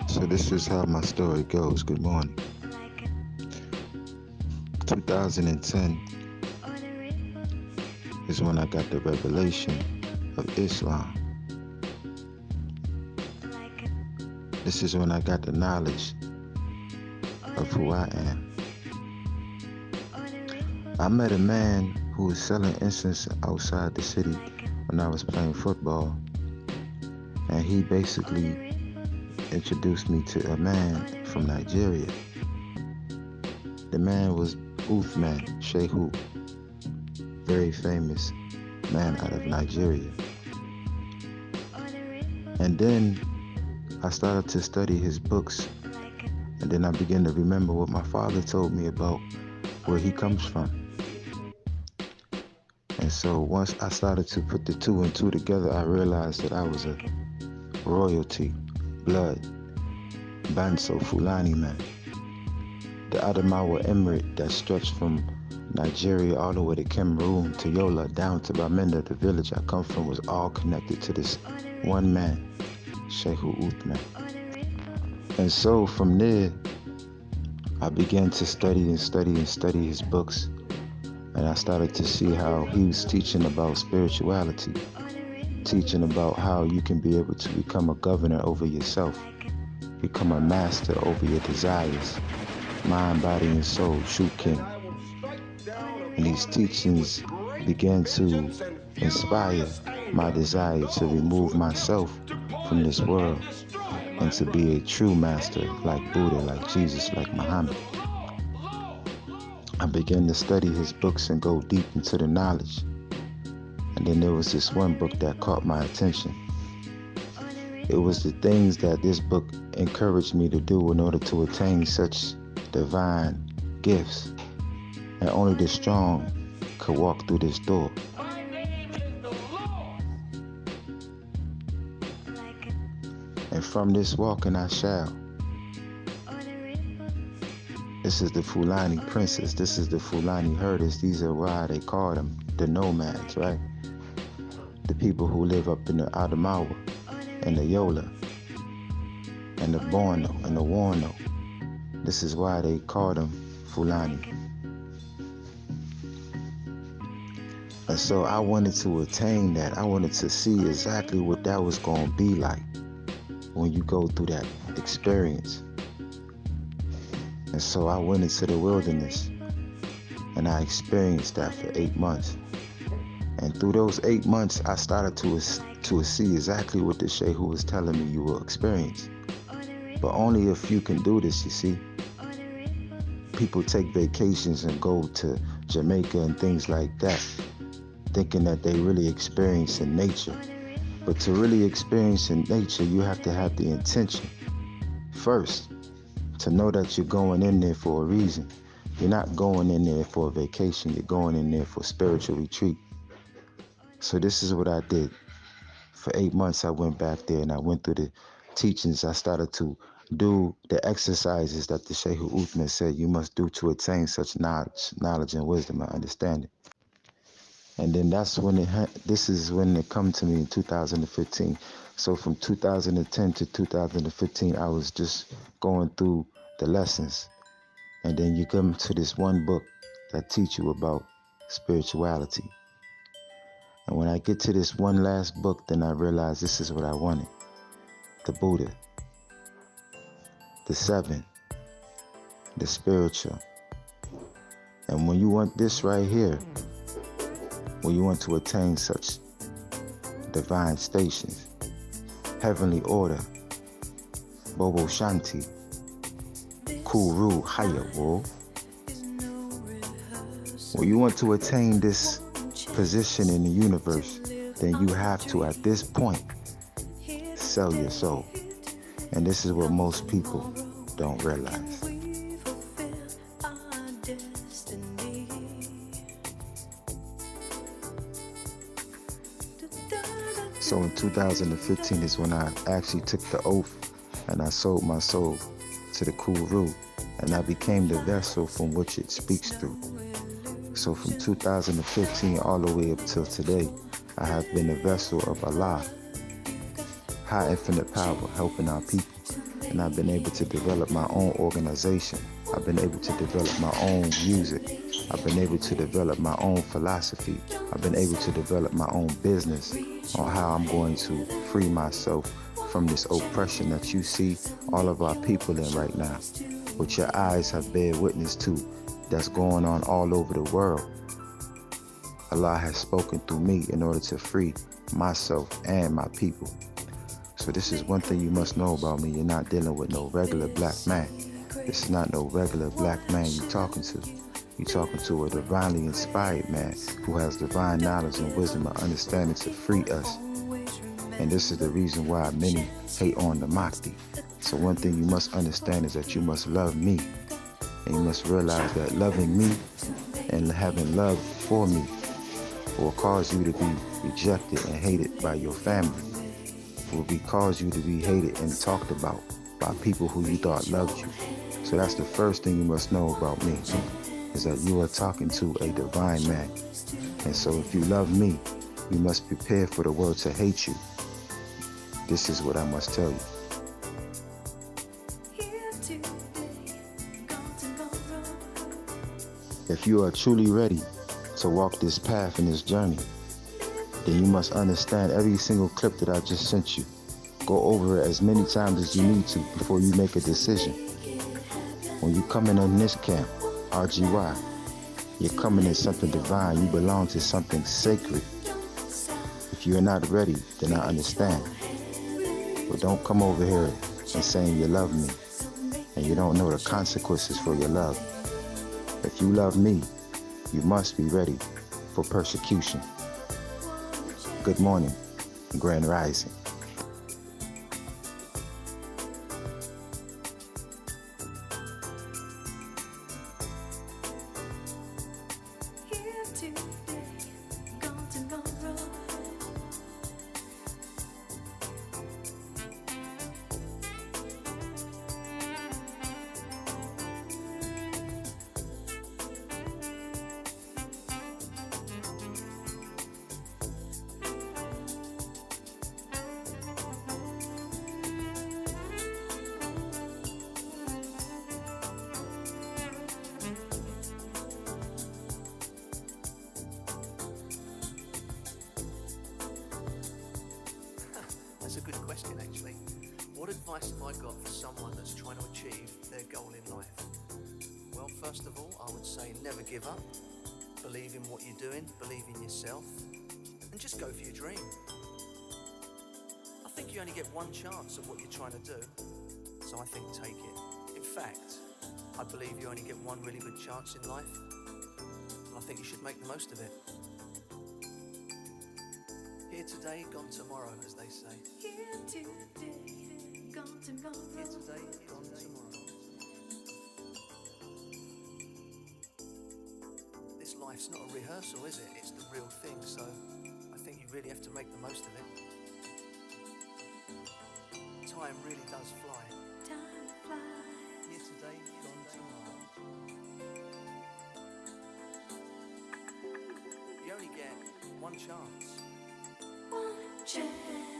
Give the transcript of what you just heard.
So this is how my story goes. Good morning. 2010 is when I got the revelation of Islam. This is when I got the knowledge of who I am. I met a man who was selling incense outside the city when I was playing football, and he basically introduced me to a man from Nigeria. The man was Uthman Shehu, very famous man out of Nigeria. And then I started to study his books, and then I began to remember what my father told me about where he comes from. And so once I started to put the two and two together, I realized that I was a royalty, blood, Banso Fulani man. The Adamawa Emirate that stretched from Nigeria all the way to Cameroon to Yola down to Bamenda, the village I come from, was all connected to this one man, Shehu Uthman. And so from there, I began to study his books. And I started to see how he was teaching about spirituality, teaching about how you can be able to become a governor over yourself, become a master over your desires, mind, body, and soul, true king. And these teachings began to inspire my desire to remove myself from this world and to be a true master like Buddha, like Jesus, like Muhammad. I began to study his books and go deep into the knowledge. And then there was this one book that caught my attention. It was the things that this book encouraged me to do in order to attain such divine gifts. And only the strong could walk through this door. And from this walking I shall. This is the Fulani princess. This is the Fulani herders. These are why they call them the nomads, right? The people who live up in the Adamawa and the Yola and the Borno and the Warno. This is why they call them Fulani. And so I wanted to attain that. I wanted to see exactly what that was going to be like when you go through that experience. And so I went into the wilderness and I experienced that for 8 months. And through those 8 months, I started to see exactly what the Shehu was telling me you will experience. But only if you can do this, you see. People take vacations and go to Jamaica and things like that, thinking that they really experience in nature. But to really experience in nature, you have to have the intention first. To know that you're going in there for a reason. You're not going in there for a vacation. You're going in there for spiritual retreat. So this is what I did. For 8 months, I went back there and I went through the teachings. I started to do the exercises that the Shehu Uthman said you must do to attain such knowledge and wisdom and understanding. And then this is when it come to me in 2015. So from 2010 to 2015, I was just going through the lessons. And then you come to this one book that teach you about spirituality. And when I get to this one last book, then I realize this is what I wanted. The Buddha, the seven, the spiritual. And when you want this right here, when you want to attain such divine stations, heavenly order, Bobo Shanti, Kuru Hayawo. When you want to attain this position in the universe, then you have to, at this point, sell your soul. And this is what most people don't realize. So in 2015 is when I actually took the oath and I sold my soul to the Kuru, and I became the vessel from which it speaks through. So from 2015 all the way up till today, I have been a vessel of Allah, high infinite power, helping our people. and I've been able to develop my own organization. I've been able to develop my own music. I've been able to develop my own philosophy. I've been able to develop my own business on how I'm going to free myself from this oppression that you see all of our people in right now, which your eyes have bear witness to, that's going on all over the world. Allah has spoken through me in order to free myself and my people. So this is one thing you must know about me. You're not dealing with no regular black man. This is not no regular black man you're talking to. You're talking to a divinely inspired man who has divine knowledge and wisdom and understanding to free us. And this is the reason why many hate on the Mahdi. So one thing you must understand is that you must love me. And you must realize that loving me and having love for me will cause you to be rejected and hated by your family. Will cause you to be hated and talked about by people who you thought loved you. So that's the first thing you must know about me, is that you are talking to a divine man. And so if you love me, you must prepare for the world to hate you. This is what I must tell you. If you are truly ready to walk this path and this journey, then you must understand every single clip that I just sent you. Go over it as many times as you need to before you make a decision. When you come in this camp, RGY, you're coming in something divine. You belong to something sacred. If you're not ready, then I understand. But don't come over here and saying you love me and you don't know the consequences for your love. If you love me, you must be ready for persecution. Good morning, Grand Rising. That's a good question, actually. What advice have I got for someone that's trying to achieve their goal in life? Well, first of all, I would say never give up. Believe in what you're doing, believe in yourself, and just go for your dream. I think you only get one chance at what you're trying to do, so I think take it. In fact, I believe you only get one really good chance in life, and I think you should make the most of it. Here today, gone tomorrow, as they say. Here today, gone tomorrow. Here today, gone tomorrow. This life's not a rehearsal, is it? It's the real thing, so I think you really have to make the most of it. Time really does fly. Time flies. Here today, gone tomorrow. You only get one chance. One chance.